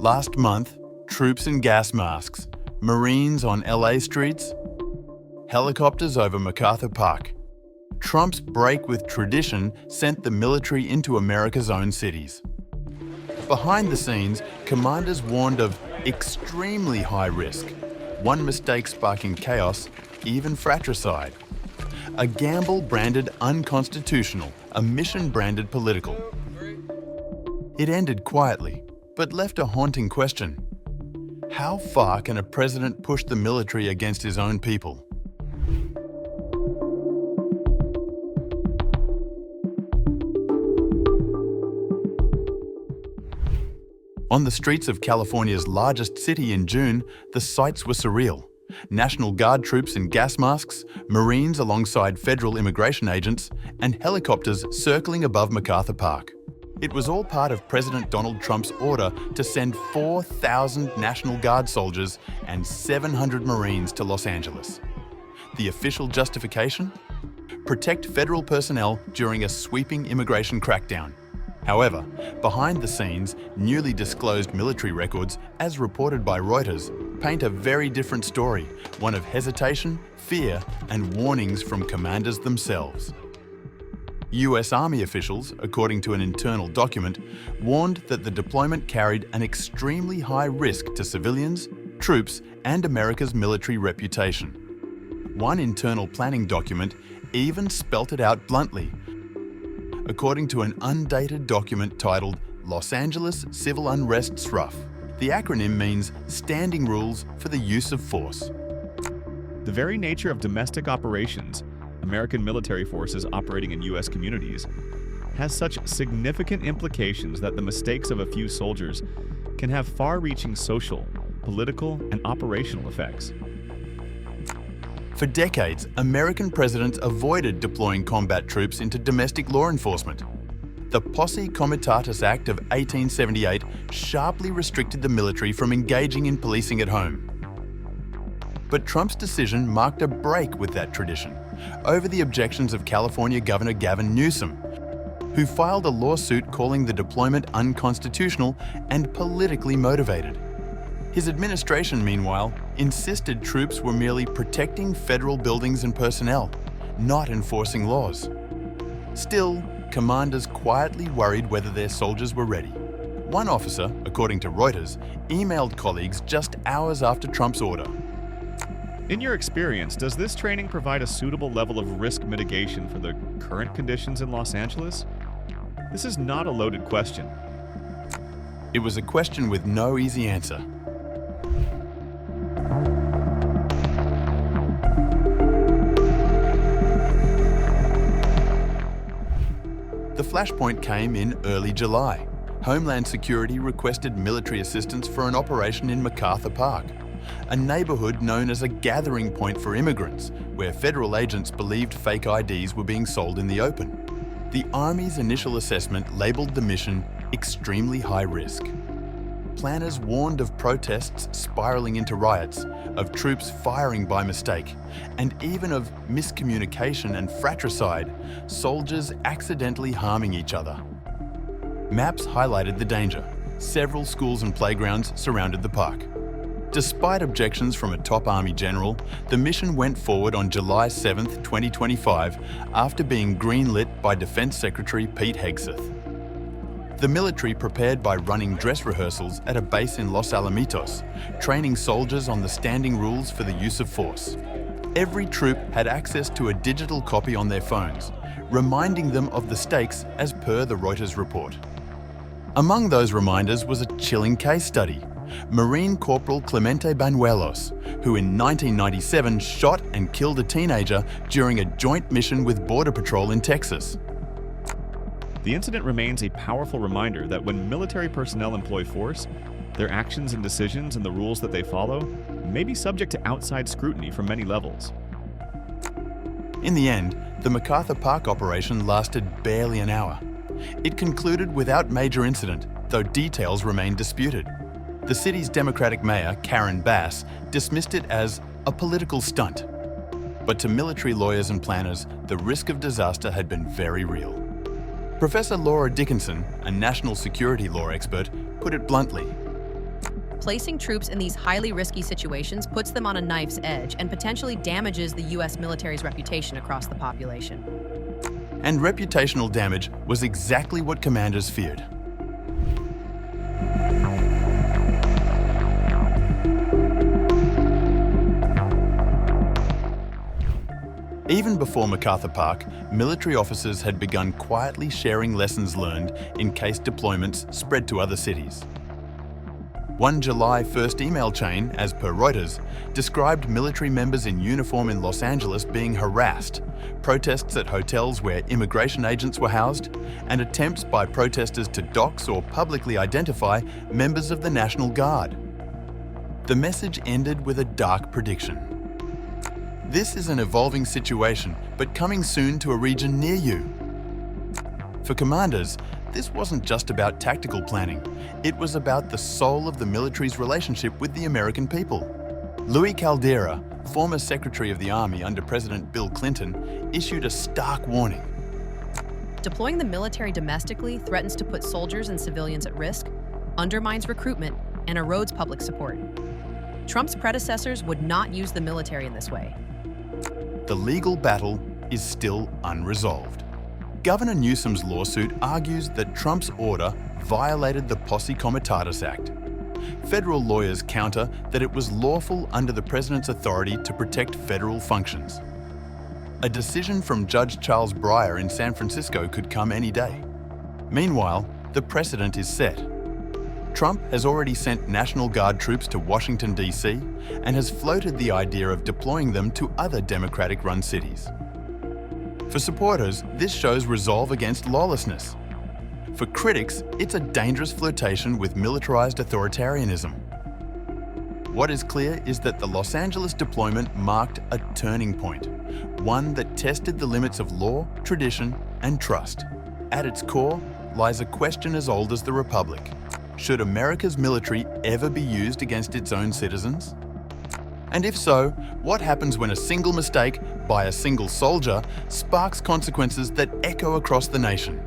Last month, troops in gas masks, Marines on LA streets, helicopters over MacArthur Park. Trump's break with tradition sent the military into America's own cities. Behind the scenes, commanders warned of extremely high risk, one mistake sparking chaos, even fratricide. A gamble branded unconstitutional, a mission branded political. It ended quietly, but left a haunting question. How far can a president push the military against his own people? On the streets of California's largest city in June, the sights were surreal. National Guard troops in gas masks, Marines alongside federal immigration agents, and helicopters circling above MacArthur Park. It was all part of President Donald Trump's order to send 4,000 National Guard soldiers and 700 Marines to Los Angeles. The official justification? Protect federal personnel during a sweeping immigration crackdown. However, behind the scenes, newly disclosed military records, as reported by Reuters, paint a very different story, one of hesitation, fear, and warnings from commanders themselves. US Army officials, according to an internal document, warned that the deployment carried an extremely high risk to civilians, troops, and America's military reputation. One internal planning document even spelt it out bluntly. According to an undated document titled Los Angeles Civil Unrest's Rough, the acronym means Standing Rules for the Use of Force. The very nature of domestic operations, American military forces operating in U.S. communities, has such significant implications that the mistakes of a few soldiers can have far-reaching social, political, and operational effects. For decades, American presidents avoided deploying combat troops into domestic law enforcement. The Posse Comitatus Act of 1878 sharply restricted the military from engaging in policing at home. But Trump's decision marked a break with that tradition, over the objections of California Governor Gavin Newsom, who filed a lawsuit calling the deployment unconstitutional and politically motivated. His administration, meanwhile, insisted troops were merely protecting federal buildings and personnel, not enforcing laws. Still, commanders quietly worried whether their soldiers were ready. One officer, according to Reuters, emailed colleagues just hours after Trump's order. In your experience, does this training provide a suitable level of risk mitigation for the current conditions in Los Angeles? This is not a loaded question. It was a question with no easy answer. The flashpoint came in early July. Homeland Security requested military assistance for an operation in MacArthur Park, a neighborhood known as a gathering point for immigrants, where federal agents believed fake IDs were being sold in the open. The Army's initial assessment labeled the mission extremely high risk. Planners warned of protests spiraling into riots, of troops firing by mistake, and even of miscommunication and fratricide, soldiers accidentally harming each other. Maps highlighted the danger. Several schools and playgrounds surrounded the park. Despite objections from a top Army general, the mission went forward on July 7, 2025, after being greenlit by Defense Secretary Pete Hegseth. The military prepared by running dress rehearsals at a base in Los Alamitos, training soldiers on the standing rules for the use of force. Every troop had access to a digital copy on their phones, reminding them of the stakes as per the Reuters report. Among those reminders was a chilling case study. Marine Corporal Clemente Banuelos, who in 1997 shot and killed a teenager during a joint mission with Border Patrol in Texas. The incident remains a powerful reminder that when military personnel employ force, their actions and decisions and the rules that they follow may be subject to outside scrutiny from many levels. In the end, the MacArthur Park operation lasted barely an hour. It concluded without major incident, though details remain disputed. The city's Democratic mayor, Karen Bass, dismissed it as a political stunt. But to military lawyers and planners, the risk of disaster had been very real. Professor Laura Dickinson, a national security law expert, put it bluntly. Placing troops in these highly risky situations puts them on a knife's edge and potentially damages the U.S. military's reputation across the population. And reputational damage was exactly what commanders feared. Even before MacArthur Park, military officers had begun quietly sharing lessons learned in case deployments spread to other cities. One July 1st email chain, as per Reuters, described military members in uniform in Los Angeles being harassed, protests at hotels where immigration agents were housed, and attempts by protesters to dox or publicly identify members of the National Guard. The message ended with a dark prediction. This is an evolving situation, but coming soon to a region near you. For commanders, this wasn't just about tactical planning. It was about the soul of the military's relationship with the American people. Louis Caldera, former Secretary of the Army under President Bill Clinton, issued a stark warning. Deploying the military domestically threatens to put soldiers and civilians at risk, undermines recruitment, and erodes public support. Trump's predecessors would not use the military in this way. The legal battle is still unresolved. Governor Newsom's lawsuit argues that Trump's order violated the Posse Comitatus Act. Federal lawyers counter that it was lawful under the president's authority to protect federal functions. A decision from Judge Charles Breyer in San Francisco could come any day. Meanwhile, the precedent is set. Trump has already sent National Guard troops to Washington, D.C., and has floated the idea of deploying them to other Democratic-run cities. For supporters, this shows resolve against lawlessness. For critics, it's a dangerous flirtation with militarized authoritarianism. What is clear is that the Los Angeles deployment marked a turning point, one that tested the limits of law, tradition, and trust. At its core lies a question as old as the Republic. Should America's military ever be used against its own citizens? And if so, what happens when a single mistake by a single soldier sparks consequences that echo across the nation?